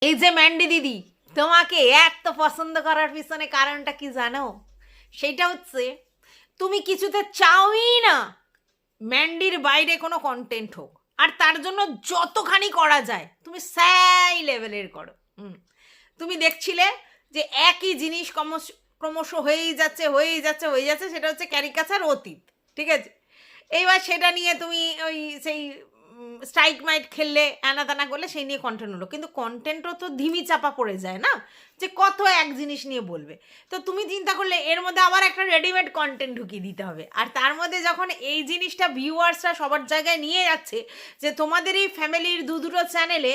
এই যে ম্যান্ডি দিদি, তোমাকে এত পছন্দ করার পিছনে কারণটা কি জানো? সেটা হচ্ছে তুমি কিছুতে চাওই না ম্যান্ডির বাইরে কোনো কন্টেন্ট হোক, আর তার জন্য যতখানি করা যায় তুমি সেই লেভেলের করো। তুমি দেখছিলে যে একই জিনিস ক্রমশ ক্রমশ হয়েই যাচ্ছে, সেটা হচ্ছে ক্যারিকাচার অতীত। ঠিক আছে, এইবার সেটা নিয়ে তুমি ওই সেই স্ট্রাইক মাইট খেললে, আনা তানা করলে, সেই নিয়ে কন্টেন্ট হলো, কিন্তু কন্টেন্টও তো ধিমি চাপা পড়ে যায় না, যে কত এক জিনিস নিয়ে বলবে। তো তুমি চিন্তা করলে এর মধ্যে আবার একটা রেডিমেড কন্টেন্ট ঢুকিয়ে দিতে হবে, আর তার মধ্যে যখন এই জিনিসটা ভিউয়ার্সরা সবার জায়গায় নিয়ে যাচ্ছে যে তোমাদেরই ফ্যামিলির দুটো চ্যানেলে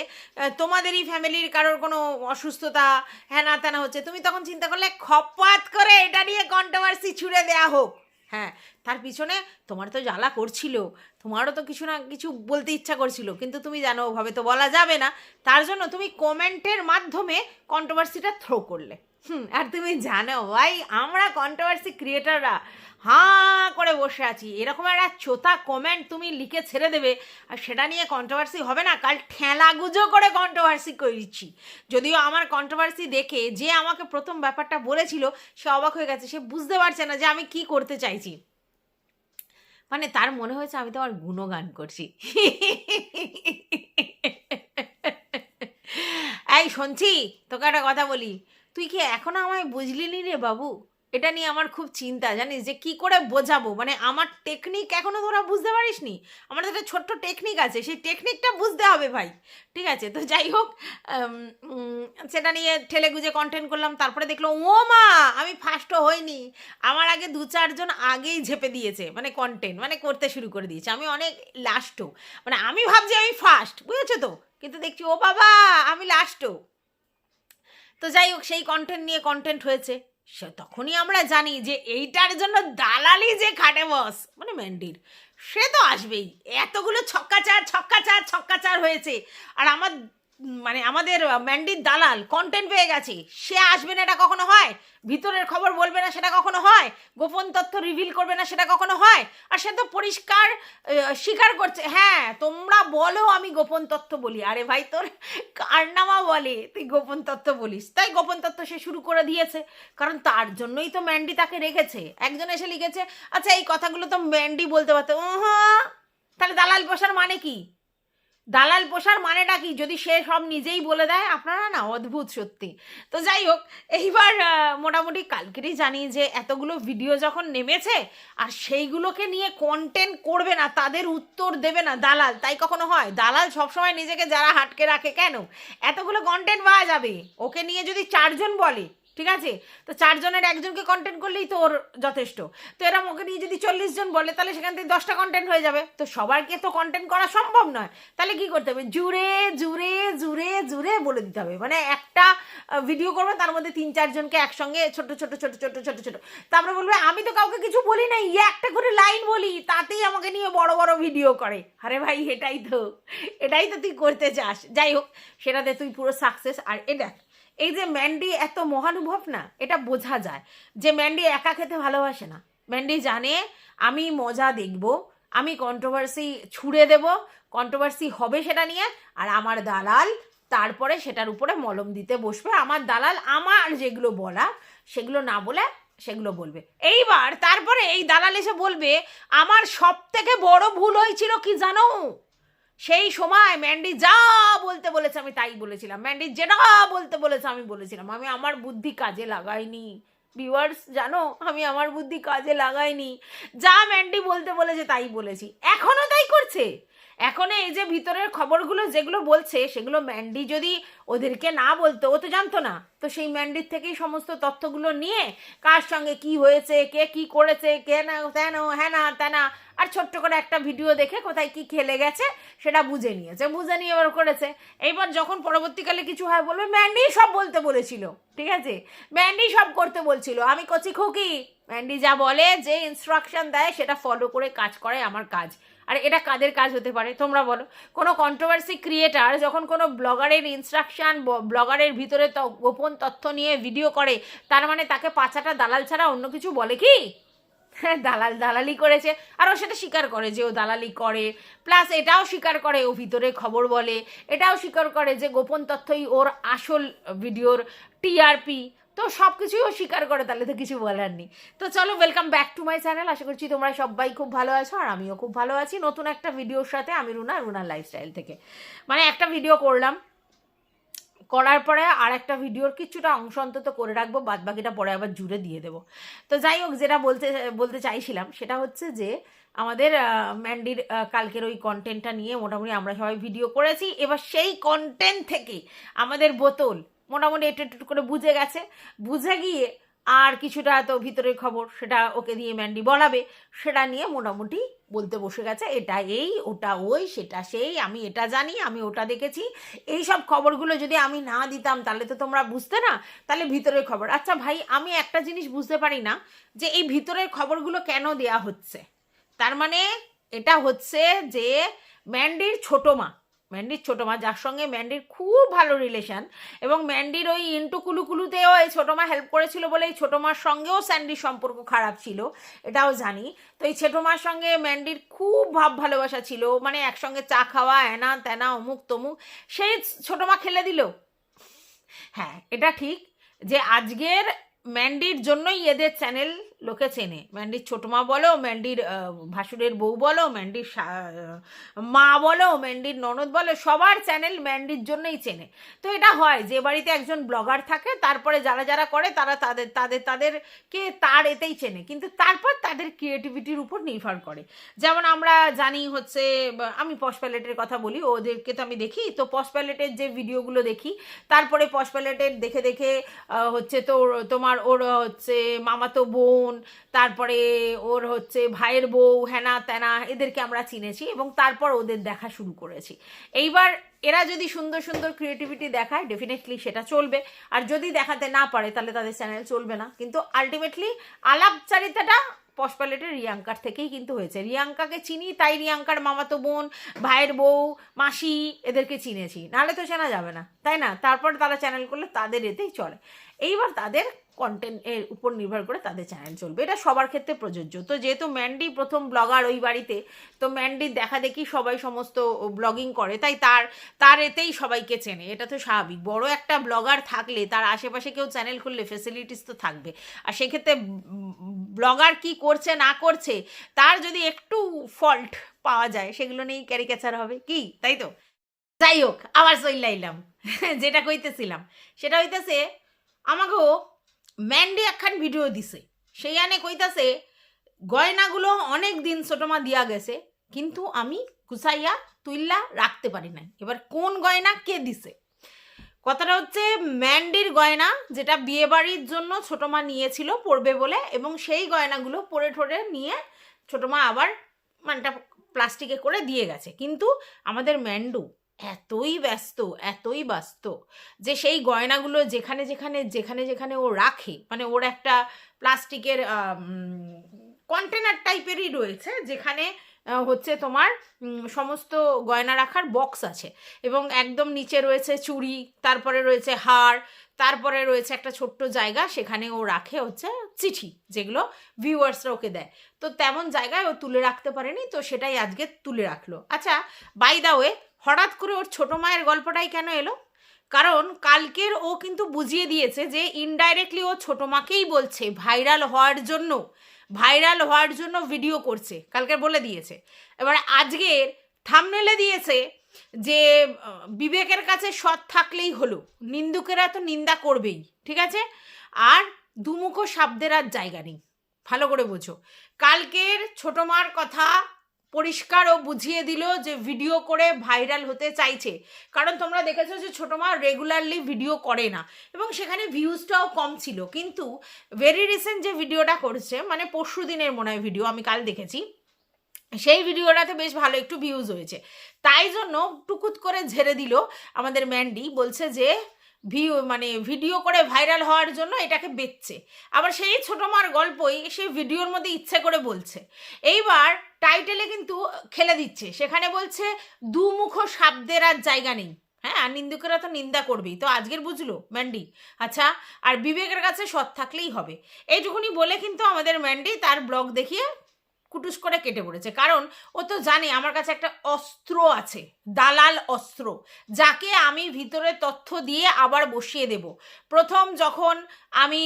তোমাদেরই ফ্যামিলির কারোর কোনো অসুস্থতা হ্যানা ত্যানা হচ্ছে, তুমি তখন চিন্তা করলে খপাত করে এটা নিয়ে কন্ট্রোভার্সি ছুড়ে দেয়া হোক। হ্যাঁ, তার পিছনে তোমার তো জ্বালা করছিল, তোমারও তো কিছু না কিছু বলতে ইচ্ছা করছিল, কিন্তু তুমি জানো ওভাবে তো বলা যাবে না, তার জন্য তুমি কমেন্টের মাধ্যমে কন্ট্রোভার্সিটা থ্রো করলে। আর তুমি জানো ভাই, আমরা কন্ট্রোভার্সি ক্রিয়েটাররা হাঁ করে বসে আছি, এরকম একটা চোতা কমেন্ট তুমি লিখে ছেড়ে দেবে আর সেটা নিয়ে কন্ট্রোভার্সি হবে না। কাল ঠেলাগুজো করে কন্ট্রোভার্সি করেছি, যদিও আমার কন্ট্রোভার্সি দেখে যে আমাকে প্রথম ব্যাপারটা বলেছিল সে অবাক হয়ে গেছে, সে বুঝতে পারছে না যে আমি কি করতে চাইছি, মানে তার মনে হয়েছে আমি তোমার গুণগান করছি। এই শুনছি, তোকে একটা কথা বলি, তুই কি এখনো আমায় বুঝলি নি রে বাবু? এটা নিয়ে আমার খুব চিন্তা, জানিস, যে কি করে বোঝাবো, মানে আমার টেকনিক এখনো তোরা বুঝতে পারিস নি। আমার একটা ছোট্ট টেকনিক আছে, সেই টেকনিকটা বুঝতে হবে ভাই। ঠিক আছে, তো যাই হোক, সেটা নিয়ে ঠেলে গুজে কন্টেন্ট করলাম, তারপরে দেখলো ও মা আমি ফার্স্টও হইনি, আমার আগে 2-4 জন আগেই ঝেপে দিয়েছে, মানে কন্টেন্ট মানে করতে শুরু করে দিয়েছে, আমি অনেক লাস্টও, মানে আমি ভাবছি আমি ফার্স্ট, বুঝেছো তো, কিন্তু দেখছি ও বাবা আমি লাস্টও। তো যাই হোক, সেই কন্টেন্ট নিয়ে কন্টেন্ট হয়েছে, সে তখনই আমরা জানি যে এইটার জন্য দালালি যে খাটে বস, মানে ম্যান্ডির, সে তো আসবেই। এতগুলো ছক্কাচার হয়েছে, আর আমার মানে আমাদের ম্যান্ডির দালাল কন্টেন্ট পেয়ে গেছে, সে আসবে না এটা কখনো হয়? ভিতরের খবর বলবে না সেটা কখনো হয়? গোপন তথ্য রিভিল করবে না সেটা কখনো হয়? আর সে তো পরিষ্কার স্বীকার করছে, হ্যাঁ তোমরা বলো আমি গোপন তথ্য বলি। আরে ভাই, তোর কারনামা বলে তুই গোপন তথ্য বলিস, তাই গোপন তথ্য সে শুরু করে দিয়েছে, কারণ তার জন্যই তো ম্যান্ডি তাকে রেখেছে। একজন এসে লিখেছে, আচ্ছা এই কথাগুলো তো ম্যান্ডি বলতে পারতো, তাহলে দালাল পোষার মানে কি? দালাল পোষার মানেটা কি যদি সে সব নিজেই বলে দেয়? আপনারা না অদ্ভুত সত্যি। তো যাই হোক, এইবার মোটামুটি কালকেরই জানি যে এতগুলো ভিডিও যখন নেমেছে আর সেইগুলোকে নিয়ে কন্টেন্ট করবে না, তাদের উত্তর দেবে না দালাল, তাই কখনো হয়? দালাল সবসময় নিজেকে যারা হাটকে রাখে কেন? এতগুলো কন্টেন্ট পাওয়া যাবে, ওকে নিয়ে যদি 4 জন বলে, ঠিক আছে, তো 4 জনের একজনকে কন্টেন্ট করলেই তো ওর যথেষ্ট। তো এরা ওকে নিয়ে যদি 40 জন বলে, তাহলে সেখান থেকে 10টা কন্টেন্ট হয়ে যাবে। তো সবাইকে তো কন্টেন্ট করা সম্ভব নয়, তাহলে কি করতে হবে? জুড়ে জুড়ে জুড়ে জুড়ে বলে দিতে হবে, মানে একটা ভিডিও করবে তার মধ্যে 3-4 জনকে একসঙ্গে ছোট ছোট ছোট ছোট ছোট ছোট, তারপরে বলবে আমি তো কাউকে কিছু বলি না, একটা করে লাইন বলি, তাতেই আমাকে নিয়ে বড় বড় ভিডিও করে। আরে ভাই, এটাই তো তুই করতে চাস। যাই হোক, সেটাতে তুই পুরো সাকসেস। আর এটা এই যে ম্যান্ডি এত মহানুভব না, এটা বোঝা যায় যে ম্যান্ডি একা খেতে ভালোবাসে না। ম্যান্ডি জানে আমি মজা দেখব, আমি কন্ট্রোভার্সি ছুড়ে দেব, কন্ট্রোভার্সি হবে সেটা নিয়ে, আর আমার দালাল তারপরে সেটার উপরে মলম দিতে বসবে। আমার দালাল আমার যেগুলো বলা সেগুলো না বলে সেগুলো বলবে। এইবার তারপরে এই দালাল এসে বলবে আমার সব থেকে বড় ভুল হয়েছিল কি জানো? সেই সময় ম্যান্ডি যা বলতে বলেছে আমি তাই বলেছিলাম, ম্যান্ডি যেটা বলতে বলেছে আমি বলেছিলাম, আমি আমার বুদ্ধি কাজে লাগাইনি। ভিউয়ার্স জানো, আমি আমার বুদ্ধি কাজে লাগাইনি, যা ম্যান্ডি বলতে বলেছে তাই বলেছি, এখনো তাই করছে। এখন এই যে ভিতরের খবরগুলো যেগুলো বলছে, সেগুলো ম্যান্ডি যদি ওদেরকে না বলতো, ও তো জানতো না, তো সেই ম্যান্ডির থেকেই সমস্ত তথ্যগুলো নিয়ে কার সঙ্গে কি হয়েছে, কে কি করেছে, কে না তেন হ্যানা তেনা, আর ছোট্ট করে একটা ভিডিও দেখে কোথায় কি খেলে গেছে সেটা বুঝে নিয়েছে, বুঝে নিয়ে এবার করেছে। এইবার যখন পরবর্তীকালে কিছু হয় বলবে ম্যান্ডি সব বলতে বলেছিল, ঠিক আছে, ম্যান্ডি সব করতে বলছিল, আমি কচি খুকি, ম্যান্ডি যা বলে, যে ইনস্ট্রাকশন দেয় সেটা ফলো করে কাজ করে আমার কাজ। আর এটা কাদের কাজ হতে পারে তোমরা বলো? কোনো কন্ট্রোভার্সি ক্রিয়েটার যখন কোনো ব্লগারের ইনস্ট্রাকশান, ব্লগারের ভিতরে গোপন তথ্য নিয়ে ভিডিও করে, তার মানে তাকে পাছাটা দালাল ছাড়া অন্য কিছু বলে কি? হ্যাঁ, দালালি করেছে, আর ও সেটা স্বীকার করে যে ও দালালি করে, প্লাস এটাও স্বীকার করে ও ভিতরে খবর বলে, এটাও স্বীকার করে যে গোপন তথ্যই ওর আসল ভিডিওর টিআরপি। তো সব কিছুই ও স্বীকার করে, তাহলে তো কিছু বলার নেই। তো চলো, welcome back to my channel. আশা করছি তোমরা সবাই খুব ভালো আছো, আর আমিও খুব ভালো আছি। নতুন একটা ভিডিওর সাথে আমি রুনার লাইফস্টাইল থেকে মানে একটা ভিডিও করলাম, করার পরে আর একটা ভিডিওর কিছুটা অংশ অন্তত করে রাখবো, বাদ বাকিটা পরে আবার জুড়ে দিয়ে দেবো। তো যাই হোক, যেটা বলতে চাইছিলাম সেটা হচ্ছে যে আমাদের ম্যান্ডির কালকের ওই কন্টেন্টটা নিয়ে মোটামুটি আমরা সবাই ভিডিও করেছি। এবার সেই কন্টেন্ট থেকে আমাদের বোতল মোটামুটি একটু করে বুঝে গেছে, বুঝে গিয়ে আর কিছুটা তো ভিতরের খবর সেটা ওকে দিয়ে ম্যান্ডি বলাবে, সেটা নিয়ে মোটামুটি বলতে বসে গেছে, এটা এই, ওটা ওই, সেটা সেই, আমি এটা জানি, আমি ওটা দেখেছি। এই সব খবরগুলো যদি আমি না দিতাম তাহলে তো তোমরা বুঝতে না, তাহলে ভিতরের খবর। আচ্ছা ভাই, আমি একটা জিনিস বুঝতে পারি না যে এই ভিতরের খবরগুলো কেন দেয়া হচ্ছে। তার মানে এটা হচ্ছে যে ম্যান্ডির ছোটো মা যার সঙ্গে ম্যান্ডির খুব ভালো রিলেশন, এবং ম্যান্ডির ওই ইন্টু কুলুকুলুতেও এই ছোটো মা হেল্প করেছিল বলে এই ছোটো মার সঙ্গেও স্যান্ডির সম্পর্ক খারাপ ছিল, এটাও জানি। তো এই ছোটো মার সঙ্গে ম্যান্ডির খুব ভালোবাসা ছিল, মানে একসঙ্গে চা খাওয়া, এনা তেনা, অমুক তমুক, সেই ছোটো মা খেলে দিল। হ্যাঁ, এটা ঠিক যে আজকের ম্যান্ডির জন্যই এদের চ্যানেল লোকে চেনে। ম্যান্ডির ছোটো মা বলো, ম্যান্ডির ভাসুরের বউ বলো, ম্যান্ডির মা বলো, ম্যান্ডির ননদ বলো, সবার চ্যানেল ম্যান্ডির জন্যই চেনে। তো এটা হয় যে বাড়িতে একজন ব্লগার থাকে, তারপরে যারা করে তারা তাদেরকে তার এতেই চেনে, কিন্তু তারপর তাদের ক্রিয়েটিভিটির উপর নির্ভর করে। যেমন আমরা জানি হচ্ছে, আমি পশ প্যালেটের কথা বলি, ওদেরকে তো আমি দেখি, তো পশ প্যালেটের যে ভিডিওগুলো দেখি, তারপরে পশ প্যালেটের দেখে হচ্ছে তো তোমার ওর হচ্ছে মামাতো বোন, তারপরে ওর হচ্ছে ভাইয়ের বউ, হেনা তেনা, এদেরকে আমরা চিনেছি এবং তারপর ওদের দেখা শুরু করেছি। এইবার এরা যদি সুন্দর সুন্দর ক্রিয়েটিভিটি দেখায়, ডেফিনেটলি সেটা চলবে, আর যদি দেখাতে না পারে তাহলে তাদের চ্যানেল চলবে না। কিন্তু আলটিমেটলি আলাপচারিতাটা পশ প্যালেটের রিয়াঙ্কার থেকেই কিন্তু হয়েছে। রিয়াঙ্কাকে চিনি, তাই রিয়াঙ্কার মামাতো বোন, ভাইয়ের বউ, মাসি, এদেরকে চিনেছি, নাহলে তো চেনা যাবে না, তাই না? তারপর তারা চ্যানেল করলে তাদের এতেই চলে। এইবার তাদের কন্টেন্টের উপর নির্ভর করে তাদের চ্যানেল চলবে, এটা সবার ক্ষেত্রে প্রযোজ্য। তো যেহেতু ম্যান্ডি প্রথম ব্লগার ওই বাড়িতে, তো ম্যান্ডির দেখা দেখি সবাই সমস্ত ব্লগিং করে, তাই তার এতেই সবাইকে চেনে, এটা তো স্বাভাবিক। বড় একটা ব্লগার থাকলে তার আশেপাশে কেউ চ্যানেল খুললে ফেসিলিটিস তো থাকবে, আর সেক্ষেত্রে ব্লগার কি করছে না করছে তার যদি একটু ফল্ট পাওয়া যায়, সেগুলো নিয়েই ক্যারিকেচার হবে কি, তাই তো? যাই হোক, আবার চইলাইলাম। যেটা কইতেছিলাম সেটা হইতেছে, আমাকেও ম্যান্ডি একখান ভিডিও দিছে, সেই আনে কইতাছে গয়নাগুলো অনেক দিন ছোটো মা দিয়া গেছে, কিন্তু আমি গুছাইয়া তুইল্লা রাখতে পারি না। এবার কোন গয়না কে দিছে? কথাটা হচ্ছে ম্যান্ডির গয়না, যেটা বিয়ে বাড়ির জন্য ছোটো মা নিয়েছিল পরবে বলে, এবং সেই গয়নাগুলো পরে ঠরে নিয়ে ছোটো মা আবার মানটা প্লাস্টিকে করে দিয়ে গেছে। কিন্তু আমাদের ম্যান্ডু এতই ব্যস্ত যে সেই গয়নাগুলো যেখানে যেখানে ও রাখে, মানে ওর একটা প্লাস্টিকের কন্টেনার টাইপেরই রয়েছে, যেখানে হচ্ছে তোমার সমস্ত গয়না রাখার বক্স আছে, এবং একদম নিচে রয়েছে চুড়ি, তারপরে রয়েছে হার, তারপরে রয়েছে একটা ছোট্ট জায়গা, সেখানে ও রাখে হচ্ছে চিঠি, যেগুলো ভিউয়ার্সরা ওকে দেয়। তো তেমন জায়গায় ও তুলে রাখতে পারেনি, তো সেটাই আজকে তুলে রাখলো। আচ্ছা, বাই দা ওয়ে, হঠাৎ করে ওর ছোটো মায়ের গল্পটাই কেন এলো? কারণ কালকের ও কিন্তু বুঝিয়ে দিয়েছে যে ইনডাইরেক্টলি ও ছোটো মাকেই বলছে ভাইরাল হওয়ার জন্য ভিডিও করছে, কালকে বলে দিয়েছে। এবার আজকের থাম্বনেলে দিয়েছে যে বিবেকের কাছে সৎ থাকলেই হলো, নিন্দুকেরা তো নিন্দা করবেই, ঠিক আছে, আর দুমুখো শব্দের আর জায়গা নেই। ভালো করে বোঝো, কালকের ছোটো মার কথা পরিষ্কার ও বুঝিয়ে দিল যে ভিডিও করে ভাইরাল হতে চাইছে। কারণ তোমরা দেখেছো যে ছোটো মা রেগুলারলি ভিডিও করে না, এবং সেখানে ভিউজটাও কম ছিল, কিন্তু ভেরি রিসেন্ট যে ভিডিওটা করেছে, মানে পরশু দিনের মনে হয় ভিডিও, আমি কাল দেখেছি, সেই ভিডিওটাতে বেশ ভালো একটু ভিউজ হয়েছে। তাই জন্য টুকুত করে ঝেড়ে দিল আমাদের ম্যান্ডি, বলছে যে ভিডিও করে ভাইরাল হওয়ার জন্য এটাকে বেচছে। আবার সেই ছোটো মার গল্পই সেই ভিডিওর মধ্যে ইচ্ছে করে বলছে। এইবার টাইটেলে কিন্তু খেলে দিচ্ছে, সেখানে বলছে দুমুখো শব্দের আর জায়গা নেই। হ্যাঁ, আর নিন্দুকেরা তো নিন্দা করবেই, তো আজকের বুঝলো ম্যান্ডি। আচ্ছা, আর বিবেকের কাছে সৎ থাকলেই হবে, এইটুকুনি বলে কিন্তু আমাদের ম্যান্ডি তার ব্লগ দেখিয়ে কুটুস করে কেটে পড়েছে। কারণ ও তো জানে আমার কাছে একটা অস্ত্র আছে, দালাল অস্ত্র, যাকে আমি ভিতরে তথ্য দিয়ে আবার বসিয়ে দেব। প্রথম যখন আমি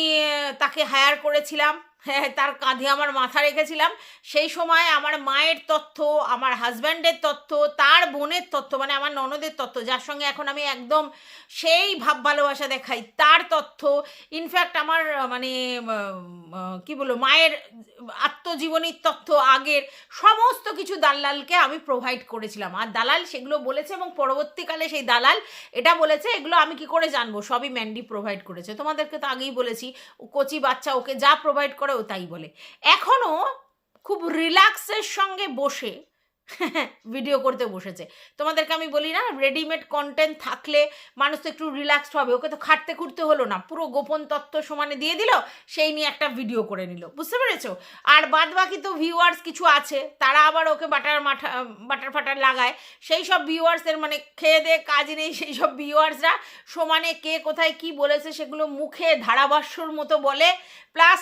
তাকে হায়ার করেছিলাম, হ্যাঁ, তার কাঁধে আমার মাথা রেখেছিলাম, সেই সময় আমার মায়ের তথ্য, আমার হাজব্যান্ডের তথ্য, তার বোনের তথ্য, মানে আমার ননদের তথ্য, যার সঙ্গে এখন আমি একদম সেই ভাব ভালোবাসা দেখাই, তার তথ্য, ইনফ্যাক্ট আমার মানে কি বলবো, মায়ের আত্মজীবনীর তথ্য, আগের সমস্ত কিছু দালালকে আমি প্রোভাইড করেছিলাম। আর দালাল সেগুলো বলেছে, এবং পরবর্তীকালে সেই দালাল এটা বলেছে, এগুলো আমি কি করে জানবো, সবই ম্যান্ডি প্রোভাইড করেছে। তোমাদেরকে তো আগেই বলেছি, কচি বাচ্চা, ওকে যা প্রোভাইড করে ও তাই বলে। এখনও খুব রিল্যাক্সের সঙ্গে বসে ভিডিও করতে বসেছে। তোমাদেরকে আমি বলি না, রেডিমেড কন্টেন্ট থাকলে মানুষ তো একটু রিল্যাক্সড হবে। ওকে তো খাটতে খুঁড়তে হলো না, পুরো গোপন তথ্য সমানে দিয়ে দিল, সেই নিয়ে একটা ভিডিও করে নিল, বুঝতে পেরেছো? আর বাদ বাকি তো ভিউয়ার্স কিছু আছে, তারা আবার ওকে বাটার ফাটার লাগায়। সেই সব ভিউয়ার্সের মানে খেয়ে দে কাজ নেই, সেই সব ভিউয়ার্সরা সমানে কে কোথায় কি বলেছে সেগুলো মুখে ধারাভাষ্যর মতো বলে, প্লাস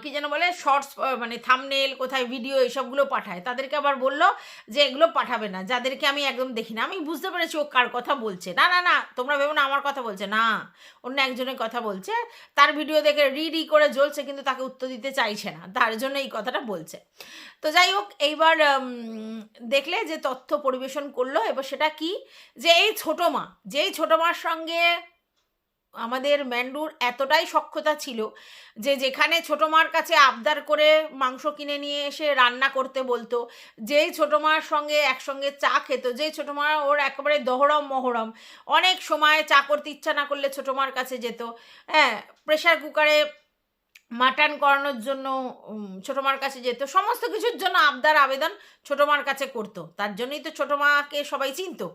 কি যেন বলে, শর্টস মানে থাম্বনেল, কোথায় ভিডিও, এসবগুলো পাঠায়। তাদেরকে আবার বললো যে এগুলো পাঠাবে না, যাদেরকে আমি একদম দেখি না। আমি বুঝতে পেরেছি ও কার কথা বলছে। না না না, তোমরা ভেবো না আমার কথা বলছে, না, অন্য একজনের কথা বলছে। তার ভিডিও দেখে রি করে জ্বলছে, কিন্তু তাকে উত্তর দিতে চাইছে না, তার জন্য এই কথাটা বলছে। তো যাই হোক, এইবার দেখলে যে তথ্য পরিবেশন করলো, এবার সেটা কি, যে এই ছোটো মা, যেই ছোটো মার সঙ্গে আমাদের ম্যান্ডুর এতটাই সখ্যতা ছিল যে যেখানে ছোটো মার কাছে আবদার করে মাংস কিনে নিয়ে এসে রান্না করতে বলতো, যেই ছোটো মার সঙ্গে একসঙ্গে চা খেত, যেই ছোটো মা ওর একেবারে দহরম মহরম, অনেক সময় চা করতে ইচ্ছা না করলে ছোটো মার কাছে যেত, হ্যাঁ, প্রেশার কুকারে মাটন করানোর জন্য ছোটো মার কাছে যেত, সমস্ত কিছুর জন্য আবদার আবেদন ছোটো মার কাছে করতো, তার জন্যই তো ছোটো মাকে সবাই চিনতো।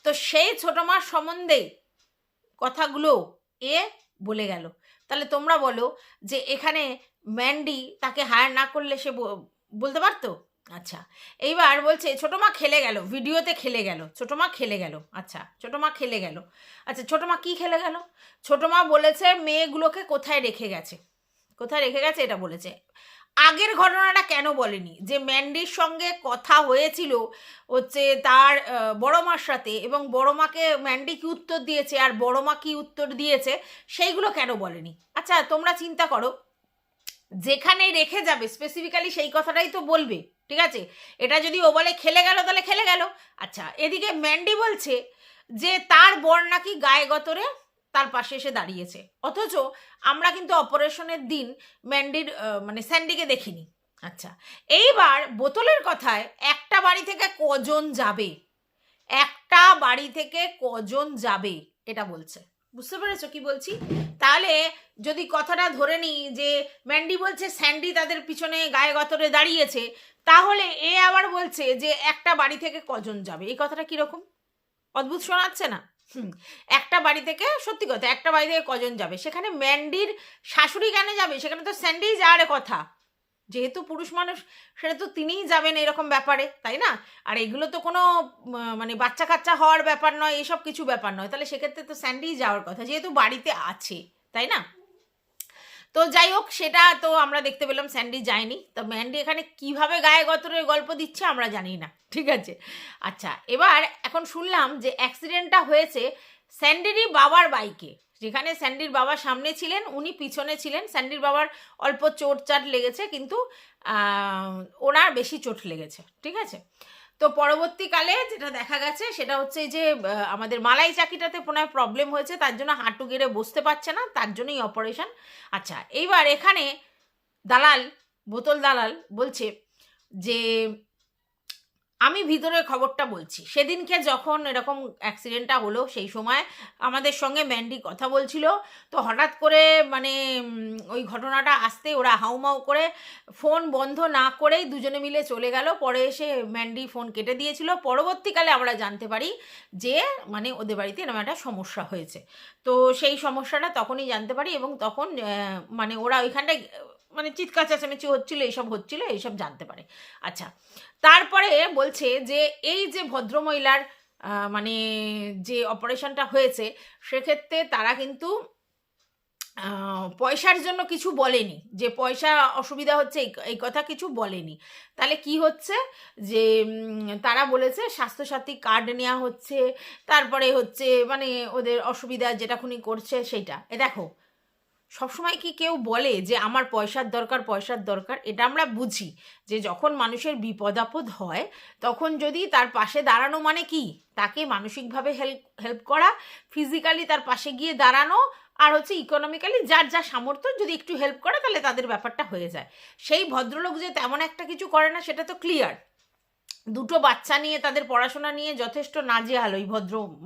তো সেই ছোটো মার সম্বন্ধে কথাগুলো এ বলে গেল। তাহলে তোমরা বলো যে এখানে ম্যান্ডি তাকে হায়ার না করলে সে বলতে পারতো? আচ্ছা, এইবার বলছে ছোটো মা খেলে গেল, ভিডিওতে খেলে গেল, ছোটো মা খেলে গেল। আচ্ছা, ছোটো মা খেলে গেল, আচ্ছা, ছোটো মা কী খেলে গেল? ছোটো মা বলেছে মেয়েগুলোকে কোথায় রেখে গেছে, কোথায় রেখে গেছে এটা বলেছে। আগের ঘটনাটা কেন বলেনি, যে ম্যান্ডির সঙ্গে কথা হয়েছিল হচ্ছে তার বড় মার সাথে, এবং বড় মাকে ম্যান্ডি কি উত্তর দিয়েছে আর বড় মা কি উত্তর দিয়েছে, সেইগুলো কেন বলেনি? আচ্ছা, তোমরা চিন্তা করো, যেখানে রেখে যাবে স্পেসিফিক্যালি সেই কথাটাই তো বলবে, ঠিক আছে? এটা যদি ও বলে খেলে গেল, তাহলে খেলে গেল। আচ্ছা, এদিকে ম্যান্ডি বলছে যে তার বর নাকি গায়ে গতরে তার পাশে এসে দাঁড়িয়েছে, অথচ আমরা কিন্তু অপারেশনের দিন ম্যান্ডির মানে স্যান্ডিকে দেখিনি। আচ্ছা, এইবার বোতলের কথায় একটা বাড়ি থেকে কজন যাবে, একটা বাড়ি থেকে কজন যাবে এটা বলছে, বুঝতে পেরেছো কি বলছি? তাহলে যদি কথাটা ধরে নিই যে ম্যান্ডি বলছে স্যান্ডি তাদের পিছনে গায়ে গতরে দাঁড়িয়েছে, তাহলে এ আবার বলছে যে একটা বাড়ি থেকে কজন যাবে। এই কথাটা কীরকম অদ্ভুত শোনাচ্ছে না? একটা বাড়ি থেকে, সত্যি কথা, একটা বাড়ি থেকে কজন যাবে? সেখানে ম্যান্ডির শাশুড়ি কেন যাবে? সেখানে তো স্যান্ডি যাওয়ার কথা, যেহেতু পুরুষ মানুষ সেটা তো তিনিই যাবেন এরকম ব্যাপারে, তাই না? আর এগুলো তো কোনো মানে বাচ্চা কাচ্চা হওয়ার ব্যাপার নয়, এসব কিছু ব্যাপার নয়, তাহলে সেক্ষেত্রে তো স্যান্ডিই যাওয়ার কথা, যেহেতু বাড়িতে আছে, তাই না? তো যাই হোক, সেটা তো আমরা দেখতে পেলাম স্যান্ডি যায়নি। তো ম্যান্ডি এখানে কিভাবে গায়ে গতরের গল্প দিচ্ছে আমরা জানি না, ঠিক আছে? আচ্ছা, এবার এখন শুনলাম যে অ্যাক্সিডেন্টটা হয়েছে স্যান্ডিরই বাবার বাইকে, যেখানে স্যান্ডির বাবা সামনে ছিলেন, উনি পিছনে ছিলেন। স্যান্ডির বাবার অল্প চোট লেগেছে, কিন্তু ওনার বেশি চোট লেগেছে, ঠিক আছে? তো পরবর্তীকালে যেটা দেখা গেছে সেটা হচ্ছে যে আমাদের মালাই চাকিটাতে পুনরায় প্রবলেম হয়েছে, তার জন্য হাঁটু গেড়ে বসতে পারছে না, তার জন্যই অপারেশন। আচ্ছা, এইবার এখানে দালাল, বোতল দালাল বলছে যে আমি ভিতরের খবরটা বলছি, সেদিনকে যখন এরকম অ্যাক্সিডেন্টটা হলো সেই সময় আমাদের সঙ্গে ম্যান্ডি কথা বলছিল। তো হঠাৎ করে মানে ওই ঘটনাটা আসতে ওরা হাউমাউ করে ফোন বন্ধ না করেই দুজনে মিলে চলে গেল। পরে এসে ম্যান্ডি ফোন কেটে দিয়েছিল। পরবর্তীকালে আমরা জানতে পারি যে মানে ওদের বাড়িতে এরকম একটা সমস্যা হয়েছে। তো সেই সমস্যাটা তখনই জানতে পারি, এবং তখন মানে ওরা ওইখানটায় মানে চিৎকার চেঁচামেচি হচ্ছিলো, এইসব জানতে পারে। আচ্ছা, তারপরে বলছে যে এই যে ভদ্রমহিলার মানে যে অপারেশনটা হয়েছে সেক্ষেত্রে তারা কিন্তু পয়সার জন্য কিছু বলেনি, যে পয়সা অসুবিধা হচ্ছে এই কথা কিছু বলেনি। তাহলে কি হচ্ছে যে তারা বলেছে স্বাস্থ্যসাথী কার্ড নেওয়া হচ্ছে, তারপরে হচ্ছে মানে ওদের অসুবিধা যেটাখুনি করছে সেইটা। দেখো, সবসময় কি কেউ বলে যে আমার পয়সার দরকার, পয়সার দরকার? এটা আমরা বুঝি যে যখন মানুষের বিপদ আপদ হয় তখন যদি তার পাশে দাঁড়ানো মানে কি, তাকে মানসিকভাবে হেল্প হেল্প করা, ফিজিক্যালি তার পাশে গিয়ে দাঁড়ানো, আর হচ্ছে ইকোনমিক্যালি যার যা সামর্থ্য যদি একটু হেল্প করে তাহলে তাদের ব্যাপারটা হয়ে যায়। সেই ভদ্রলোক যে তেমন একটা কিছু করে না সেটা তো ক্লিয়ার। দুটো বাচ্চা নিয়ে তাদের পড়াশোনা নিয়ে যথেষ্ট নাজেহাল ওই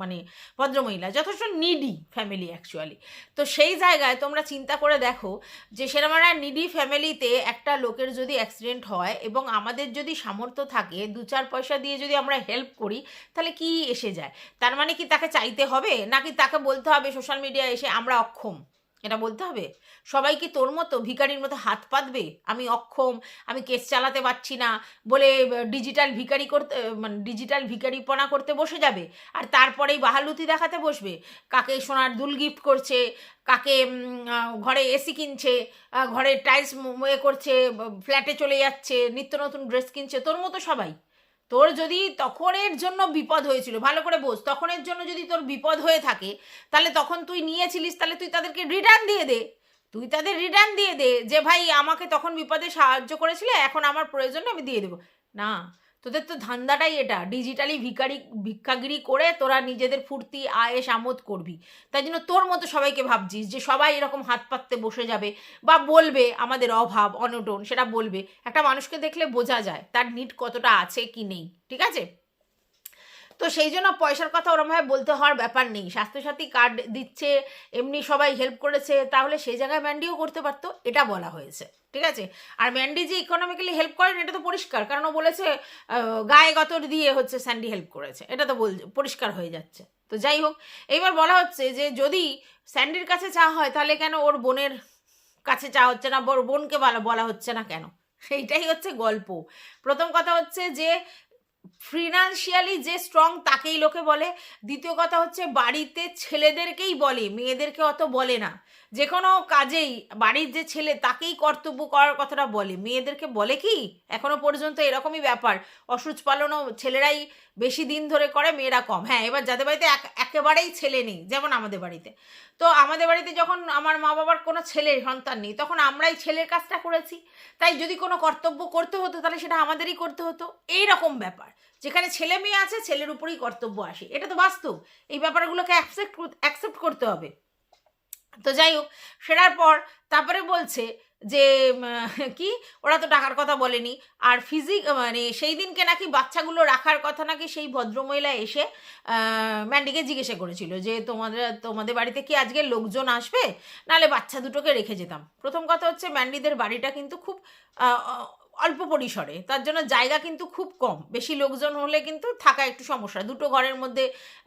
মানে ভদ্রমহিলা, যথেষ্ট নিডি ফ্যামিলি অ্যাকচুয়ালি। তো সেই জায়গায় তোমরা চিন্তা করে দেখো যে সেরকম একটা নিডি ফ্যামিলিতে একটা লোকের যদি অ্যাক্সিডেন্ট হয় এবং আমাদের যদি সামর্থ্য থাকে 2-4 পয়সা দিয়ে যদি আমরা হেল্প করি তাহলে কি এসে যায়? তার মানে কি তাকে চাইতে হবে, নাকি তাকে বলতে হবে সোশ্যাল মিডিয়ায় এসে আমরা অক্ষম? এটা বলতে হবে? সবাই কি তোর মতো ভিখারির মতো হাত পাতবে আমি অক্ষম, আমি কেস চালাতে পারছি না বলে ডিজিটাল ভিখারি করতে, মানে ডিজিটাল ভিখারিপনা করতে বসে যাবে, আর তারপরেই বাহালুতি দেখাতে বসবে? কাকে সোনার দুল গিফট করছে, কাকে ঘরে এসি কিনছে, ঘরে টাইলস করছে, ফ্ল্যাটে চলে যাচ্ছে, নিত্য নতুন ড্রেস কিনছে, তোর মতো সবাই? তোর যদি তখনের জন্য বিপদ হয়েছিল, ভালো করে বোঝ, তখনের জন্য যদি তোর বিপদ হয়ে থাকে তাহলে তখন তুই নিয়েছিলিস, তাহলে তুই তাদেরকে রিটার্ন দিয়ে দে। তুই তাদের রিটার্ন দিয়ে দে যে ভাই আমাকে তখন বিপদে সাহায্য করেছিলে, এখন আমার প্রয়োজন আমি দিয়ে দেবো। না, তোদের তো ধান্দাটাই এটা, ডিজিটালি ভিক্ষাগিরি করে তোরা নিজেদের ফুর্তি আয়েশ আমোদ করবি। তাই জন্য তোর মতো সবাইকে ভাবছিস যে সবাই এরকম হাত পাততে বসে যাবে বা বলবে আমাদের অভাব অনটন, সেটা বলবে। একটা মানুষকে দেখলে বোঝা যায় তার নিড কতটা আছে কি নেই, ঠিক আছে? তো সেই জন্য পয়সার কথা ওরমভাবে বলতে হওয়ার ব্যাপার নেই। স্বাস্থ্যসাথী কার্ড দিচ্ছে, এমনি সবাই হেল্প করেছে, তাহলে সেই জায়গায় ম্যান্ডিও করতে পারতো, এটা বলা হয়েছে, ঠিক আছে? আর ম্যান্ডি যে ইকোনমিক্যালি হেল্প করেন এটা তো পরিষ্কার, কারণ ও বলেছে গায়ে গতর দিয়ে হচ্ছে স্যান্ডি হেল্প করেছে, এটা তো পরিষ্কার হয়ে যাচ্ছে। তো যাই হোক, এইবার বলা হচ্ছে যে যদি স্যান্ডির কাছে চাওয়া হয় তাহলে কেন ওর বোনের কাছে চাওয়া হচ্ছে না, বোনকে বলা হচ্ছে না কেন? সেইটাই হচ্ছে গল্প। প্রথম কথা হচ্ছে যে ফিনান্সিয়ালি যে স্ট্রং তাকেই লোকে বলে। দ্বিতীয় কথা হচ্ছে বাড়িতে ছেলেদেরকেই বলে, মেয়েদেরকে অত বলে না। যে কোনো কাজেই বাড়ির যে ছেলে তাকেই কর্তব্য করার কথাটা বলে, মেয়েদেরকে বলে কি? এখনো পর্যন্ত এরকমই ব্যাপার। অসুচ পালনও ছেলেরাই বেশি দিন ধরে করে, মেয়েরা কম। হ্যাঁ, এবার যাদের বাড়িতে একেবারেই ছেলে নেই, যেমন আমাদের বাড়িতে, তো আমাদের বাড়িতে যখন আমার মা বাবার কোনো ছেলের সন্তান নেই তখন আমরাই ছেলের কাজটা করেছি। তাই যদি কোনো কর্তব্য করতে হতো তাহলে সেটা আমাদেরই করতে হতো, এই রকম ব্যাপার। যেখানে ছেলে মেয়ে আছে ছেলের উপরেই কর্তব্য আসে, এটা তো বাস্তব। এই ব্যাপারগুলোকে অ্যাকসেপ্ট করতে হবে। তো যাই হোক, সেটার পর তারপরে বলছে যে কি ওরা তো টাকার কথা বলেনি, আর মানে সেই দিনকে নাকি বাচ্চাগুলো রাখার কথা নাকি সেই ভদ্রমহিলা এসে ম্যান্ডিকে জিজ্ঞাসা করেছিল যে তোমাদের বাড়িতে কি আজকে লোকজন আসবে, নাহলে বাচ্চা দুটোকে রেখে যেতাম। প্রথম কথা হচ্ছে ম্যান্ডিদের বাড়িটা কিন্তু খুব অল্প পরিসরে, তার জন্য জায়গা কিন্তু খুব কম, বেশি লোকজন হলে কিন্তু থাকা একটু সমস্যা, দুটো ঘরের মধ্যে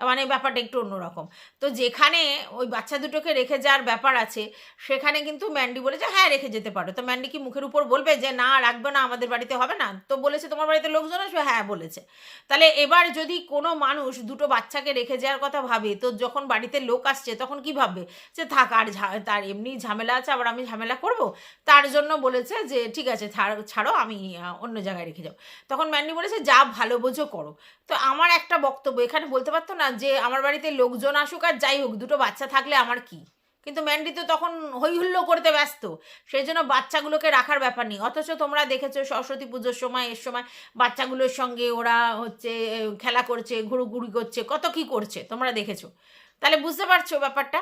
মানে ব্যাপারটা একটু অন্যরকম। তো যেখানে ওই বাচ্চা দুটোকে রেখে যাওয়ার ব্যাপার আছে সেখানে কিন্তু ম্যান্ডি বলেছে হ্যাঁ রেখে যেতে পারো। তো ম্যান্ডি কি মুখের উপর বলবে যে না রাখবে না, আমাদের বাড়িতে হবে না? তো বলেছে তোমার বাড়িতে লোকজন আসবে, হ্যাঁ বলেছে। তাহলে এবার যদি কোনো মানুষ দুটো বাচ্চাকে রেখে যাওয়ার কথা ভাবে, তো যখন বাড়িতে লোক আসছে তখন কি ভাববে যে থাক, আর তার এমনি ঝামেলা আছে আবার আমি ঝামেলা করব, তার জন্য বলেছে যে ঠিক আছে ছাড়ো আমি অন্য জায়গায় রেখে যাও। তখন ম্যান্ডি বলেছে যা ভালো বোঝো করো। তো আমার একটা বক্তব্য, এখানে বলতে পারতো না যে আমার বাড়িতে লোকজন আসুক আর যাই হোক দুটো বাচ্চা থাকলে আমার কি? কিন্তু ম্যান্ডি তো তখন হইহুল্লো করতে ব্যস্ত, সেই জন্য বাচ্চাগুলোকে রাখার ব্যাপার নেই। অথচ তোমরা দেখেছো সরস্বতী পুজোর সময় এর সময় বাচ্চাগুলোর সঙ্গে ওরা হচ্ছে খেলা করছে, ঘুরুঘুরি করছে, কত কি করছে তোমরা দেখেছো। তাহলে বুঝতে পারছো ব্যাপারটা?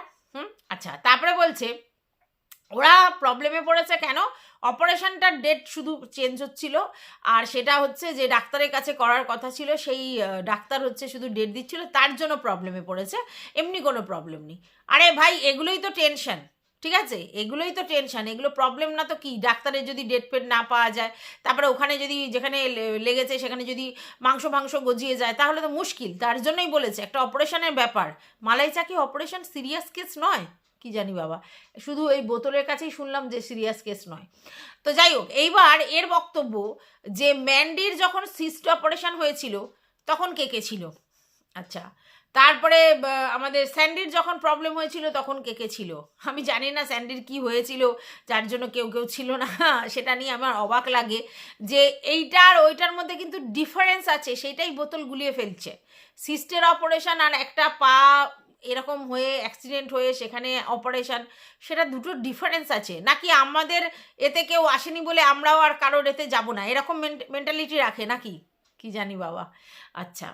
আচ্ছা, তারপরে বলছে ওরা প্রবলেমে পড়েছে কেন? অপারেশনটার ডেট শুধু চেঞ্জ হচ্ছিল, আর সেটা হচ্ছে যে ডাক্তারের কাছে করার কথা ছিল সেই ডাক্তার হচ্ছে শুধু ডেট দিচ্ছিল, তার জন্য প্রবলেমে পড়েছে, এমনি কোনো প্রবলেম নেই। আরে ভাই এগুলোই তো টেনশন, ঠিক আছে? এগুলোই তো টেনশন, এগুলো প্রবলেম না তো কি? ডাক্তারের যদি ডেট পেট না পাওয়া যায়, তারপরে ওখানে যদি যেখানে লেগেছে সেখানে যদি মাংস গজিয়ে যায় তাহলে তো মুশকিল। তার জন্যই বলেছে একটা অপারেশনের ব্যাপার। মালাইচা কি অপারেশন সিরিয়াস কেস নয়? কি জানি বাবা, শুধু এই বোতলের কাছেই শুনলাম যে সিরিয়াস কেস নয়। তো যাই হোক, এইবার এর বক্তব্য যে ম্যান্ডির যখন সিস্ট অপারেশন হয়েছিল তখন কে কে ছিল? আচ্ছা, তারপরে আমাদের স্যান্ডির যখন প্রবলেম হয়েছিল তখন কে কে ছিল? আমি জানি না স্যান্ডির কি হয়েছিল যার জন্য কেউ কেউ ছিল না। সেটা নিয়ে আমার অবাক লাগে যে এইটার ওইটার মধ্যে কিন্তু ডিফারেন্স আছে, সেইটাই বোতল গুলিয়ে ফেলছে। সিস্টের অপারেশন আর একটা পা এরকম হয়ে অ্যাক্সিডেন্ট হয়ে সেখানে অপারেশন, সেটা দুটো ডিফারেন্স আছে। নাকি আমাদের এতে কেউ আসেনি বলে আমরাও আর কারোর এতে যাব না, এরকম মেন্টালিটি রাখে নাকি? কি জানি বাবা। আচ্ছা,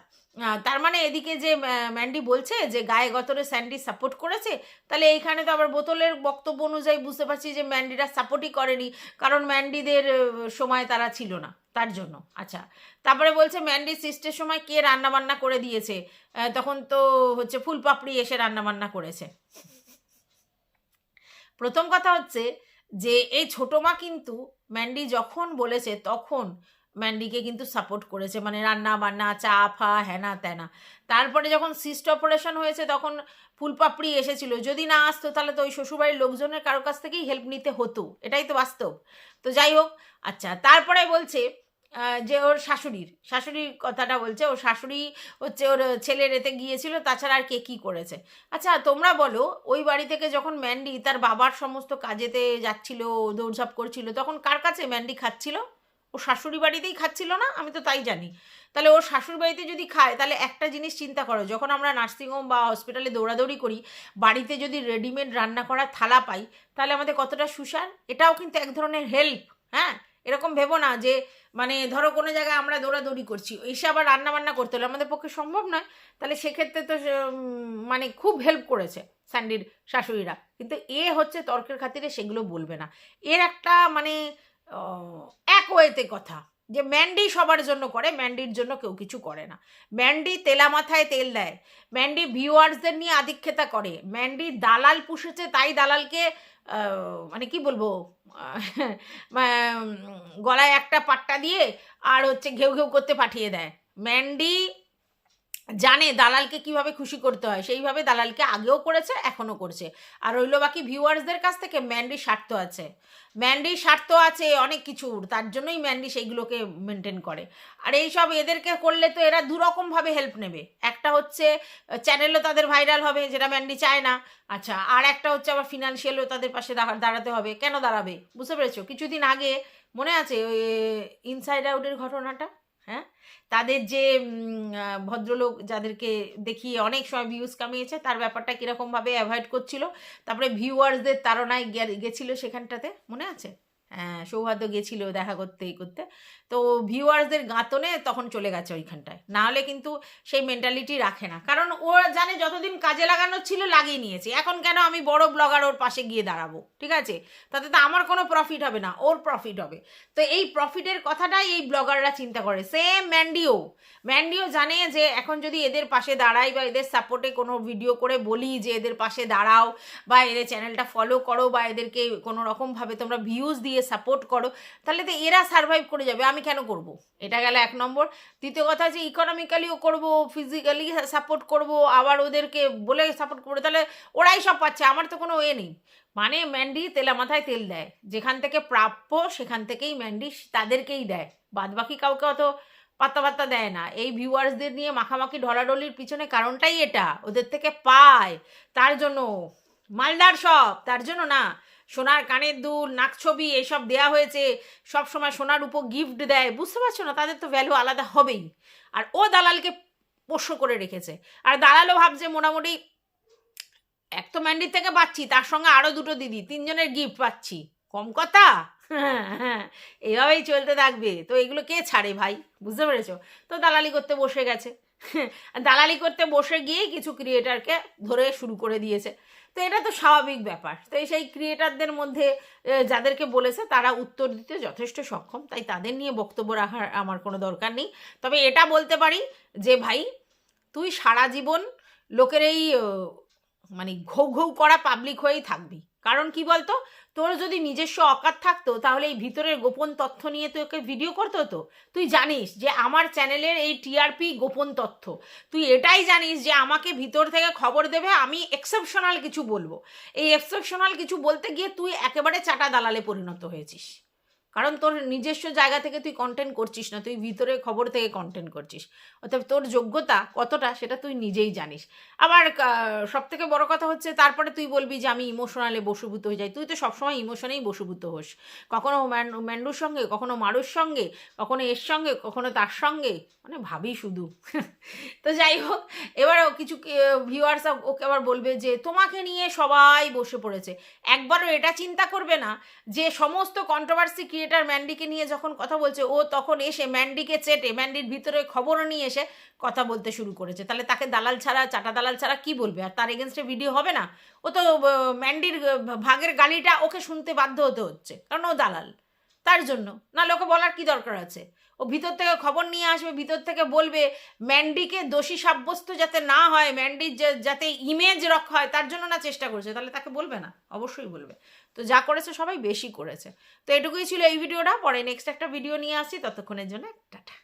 তার মানে এদিকে যে ম্যান্ডি বলছে যে গায়ে গতরে স্যান্ডি সাপোর্ট করেছে, তাহলে এইখানে তো আবার বোতলের বক্তব্য অনুযায়ী বুঝতে পারছি যে ম্যান্ডিরা সাপোর্টই করেনি, কারণ ম্যান্ডিদের সময় তারা ছিল না তার জন্য। আচ্ছা, তারপরে বলছে ম্যান্ডি সিস্টের সময় কে রান্না বান্না করে দিয়েছে, তখন তো হচ্ছে ফুল পাপড়ি এসে রান্না বান্না করেছে। প্রথম কথা হচ্ছে যে এই ছোটো মা কিন্তু ম্যান্ডি যখন বলেছে তখন ম্যান্ডিকে কিন্তু সাপোর্ট করেছে, মানে রান্না বান্না চা ফা হ্যানা ত্যানা। তারপরে যখন সিস্ট অপারেশন হয়েছে তখন ফুলপাপড়ি এসেছিল, যদি না আসতো তাহলে তো ওই শ্বশুরবাড়ির লোকজনের কারো কাছ থেকেই হেল্প নিতে হতো, এটাই তো বাস্তব। তো যাই হোক, আচ্ছা তারপরে বলছে যে ওর শাশুড়ির কথাটা বলছে, ওর শাশুড়ি হচ্ছে ওর ছেলের এতে গিয়েছিল, তাছাড়া আর কে কী করেছে। আচ্ছা তোমরা বলো, ওই বাড়ি থেকে যখন ম্যান্ডি তার বাবার সমস্ত কাজেতে যাচ্ছিল, দৌড়ঝাঁপ করছিল, তখন কার কাছে ম্যান্ডি খাচ্ছিল? ও শাশুড়ি বাড়িতেই খাচ্ছিল না? আমি তো তাই জানি। তাহলে ওর শাশুড়ি বাড়িতে যদি খায়, তাহলে একটা জিনিস চিন্তা করো, যখন আমরা নার্সিংহোম বা হসপিটালে দৌড়াদৌড়ি করি, বাড়িতে যদি রেডিমেড রান্না করা থালা পাই, তাহলে আমাদের কতটা সুসার। এটাও কিন্তু এক ধরনের হেল্প। হ্যাঁ, এরকম ভেবো না যে মানে ধরো কোনো জায়গায় আমরা দৌড়াদৌড়ি করছি, এসে আবার রান্না বান্না করতে হলে আমাদের পক্ষে সম্ভব নয়। তাহলে সেক্ষেত্রে তো মানে খুব হেল্প করেছে স্যান্ডির শাশুড়িরা, কিন্তু এ হচ্ছে তর্কের খাতিরে সেগুলো বলবে না। এর একটা মানে এক ওয়েতে কথা যে ম্যান্ডি সবার জন্য করে, ম্যান্ডির জন্য কেউ কিছু করে না। ম্যান্ডি তেলা মাথায় তেল দেয়, ম্যান্ডি ভিউয়ার্সদের নিয়ে আধিক্ষেতা করে, ম্যান্ডি দালাল পুষেছে, তাই দালালকে মানে কি বলবো, গলায় একটা পাট্টা দিয়ে আর হচ্ছে ঘেউ ঘেউ করতে পাঠিয়ে দেয়। ম্যান্ডি জানে দালালকে কিভাবে খুশি করতে হয়, সেইভাবে দালালকে আগেও করেছে, এখনও করছে। আর রইল বাকি ভিউয়ার্সদের কাছ থেকে, ম্যান্ডির স্বার্থ আছে, ম্যান্ডির স্বার্থ আছে অনেক কিছুর, তার জন্যই ম্যান্ডি সেইগুলোকে মেনটেন করে। আর এইসব এদেরকে করলে তো এরা দুরকমভাবে হেল্প নেবে, একটা হচ্ছে চ্যানেলও তাদের ভাইরাল হবে, যেটা ম্যান্ডি চায় না। আচ্ছা, আর একটা হচ্ছে আবার ফিনান্সিয়ালও তাদের পাশে দাঁড়াতে হবে। কেন দাঁড়াবে বুঝতে পেরেছো? কিছুদিন আগে মনে আছে ওই ইনসাইড আউটের ঘটনাটা? হ্যাঁ, তাদের যে ভদ্রলোক যাদেরকে দেখিয়ে অনেক সময় ভিউজ কামিয়েছে, তার ব্যাপারটা কীরকমভাবে অ্যাভয়েড করছিল, তারপরে ভিউয়ার্সদের তাড়নায় গেছিলো সেখানটাতে, মনে আছে? হ্যাঁ, সৌহার্দ্য গেছিলো দেখা করতে করতে, তো ভিউয়ার্সদের গাঁতনে তখন চলে গেছে ওইখানটায়। নাহলে কিন্তু সেই মেন্টালিটি রাখে না, কারণ ও জানে যতদিন কাজে লাগানোর ছিল লাগিয়ে নিয়েছে, এখন কেন আমি বড় ব্লগার ওর পাশে গিয়ে দাঁড়াবো? ঠিক আছে, তাতে তো আমার কোনো প্রফিট হবে না, ওর প্রফিট হবে। তো এই প্রফিটের কথাটাই এই ব্লগাররা চিন্তা করে। সেম ম্যান্ডিও জানে যে এখন যদি এদের পাশে দাঁড়াই বা এদের সাপোর্টে কোনো ভিডিও করে বলি যে এদের পাশে দাঁড়াও বা এদের চ্যানেলটা ফলো করো বা এদেরকে কোনো রকমভাবে তোমরা ভিউজ দিয়ে সাপোর্ট করো, তাহলে তো এরা সারভাইভ করে যাবে, আমি কেন করব? এটা গেল এক নম্বর। দ্বিতীয় কথা যে ইকোনমিক্যালিও করব, ফিজিক্যালি সাপোর্ট করব, আবার ওদেরকে বলে সাপোর্ট করবো, তাহলে ওরাই সব পাচ্ছে, আমার তো কোনো এ নেই। মানে ম্যান্ডি তেলা মাথায় তেল দেয়, যেখান থেকে প্রাপ্য সেখান থেকেই ম্যান্ডি তাদেরকেই দেয়, বাদ বাকি কাউকে অত পাত্তা দেয় না। এই ভিউয়ার্সদের নিয়ে মাখামাখি ঢলাঢলির পিছনে কারণটাই এটা, ওদের থেকে পায়, তার জন্য মালদার সব, তার জন্য না। সোনার কানের দুল, নাকছবি এসব দেয়া হয়েছে, সব সময় সোনার উপর গিফট দেয়, বুঝতে পারছো না? তাদের তো ভ্যালু আলাদা হবেই। আর ও দালালকে পোষ্য করে রেখেছে, আর দালালও ভাবছে মোটামুটি এক তো ম্যান্ডির থেকে পাচ্ছি, তার সঙ্গে আরও দুটো দিদি, তিনজনের গিফট পাচ্ছি, কম কথা? হ্যাঁ, এইভাবেই চলতে থাকবে। তো এগুলো কে ছাড়ে ভাই, বুঝতে পেরেছো? তো দালালি করতে বসে গেছে, দালালি করতে বসে গিয়েই কিছু ক্রিয়েটারকে ধরে শুরু করে দিয়েছে। তো এটা তো স্বাভাবিক ব্যাপার। তো সেই ক্রিয়েটারদের মধ্যে যাদেরকে বলেছে তারা উত্তর দিতে যথেষ্ট সক্ষম, তাই তাদের নিয়ে বক্তব্য রাখার আমার কোনো দরকার নেই। তবে এটা বলতে পারি যে ভাই, তুই সারা জীবন লোকের এই মানে ঘৌ ঘৌ করা পাবলিক হয়েই থাকবি। কারণ কি বলতো, তোর যদি নিজস্ব অকাত থাকতো তাহলে এই ভিতরের গোপন তথ্য নিয়ে তোকে ভিডিও করতে হতো। তুই জানিস যে আমার চ্যানেলের এই টিআরপি গোপন তথ্য, তুই এটাই জানিস যে আমাকে ভিতর থেকে খবর দেবে, আমি এক্সেপশনাল কিছু বলবো। এই এক্সেপশনাল কিছু বলতে গিয়ে তুই একেবারে চাটা দালালে পরিণত হয়েছিস, কারণ তোর নিজস্ব জায়গা থেকে তুই কন্টেন্ট করছিস না, তুই ভিতরে খবর থেকে কন্টেন্ট করছিস। অতএব তোর যোগ্যতা কতটা সেটা তুই নিজেই জানিস। আবার সব থেকে বড় কথা হচ্ছে তারপরে তুই বলবি যে আমি ইমোশনালে বশীভূত হয়ে যাই। তুই তো সবসময় ইমোশনেই বশীভূত হোস, কখনো ম্যান্ডুর সঙ্গে, কখনো মারুর সঙ্গে, কখনো এর সঙ্গে, কখনো তার সঙ্গে, মানে ভাবি শুধু। তো যাই হোক, এবারও কিছু ভিউয়ার্স ওকে আবার বলবে যে তোমাকে নিয়ে সবাই বসে পড়েছে। একবারও এটা চিন্তা করবে না যে সমস্ত কন্ট্রোভার্সি ক্রিয়েটার ম্যান্ডিকে নিয়ে যখন কথা বলছে, ও তখন এসে ম্যান্ডিকে চেটে ম্যান্ডির ভিতরে খবরও নিয়ে এসে কথা বলতে শুরু করেছে। তাহলে তাকে দালাল ছাড়া, চাটা দালাল ছাড়া কি বলবে? আর তার এগেনস্টে ভিডিও হবে না? ও তো ম্যান্ডির ভাগের গালিটা ওকে শুনতে বাধ্য হতে হচ্ছে, কারণ ও দালাল। তার জন্য নাহলে ওকে বলার কি দরকার আছে? ও ভিতর থেকে খবর নিয়ে আসবে, ভিতর থেকে বলবে, ম্যান্ডিকে দোষী সাব্যস্ত যাতে না হয়, ম্যান্ডির যাতে ইমেজ রক্ষা হয়, তার জন্য না চেষ্টা করছে, তাহলে তাকে বলবে না? অবশ্যই বলবে। তো যা করেছে সবাই বেশি করেছে। তো এটুকুই ছিল এই ভিডিওটা। পরে নেক্সট একটা ভিডিও নিয়ে আসি, ততক্ষণের জন্য টাটা।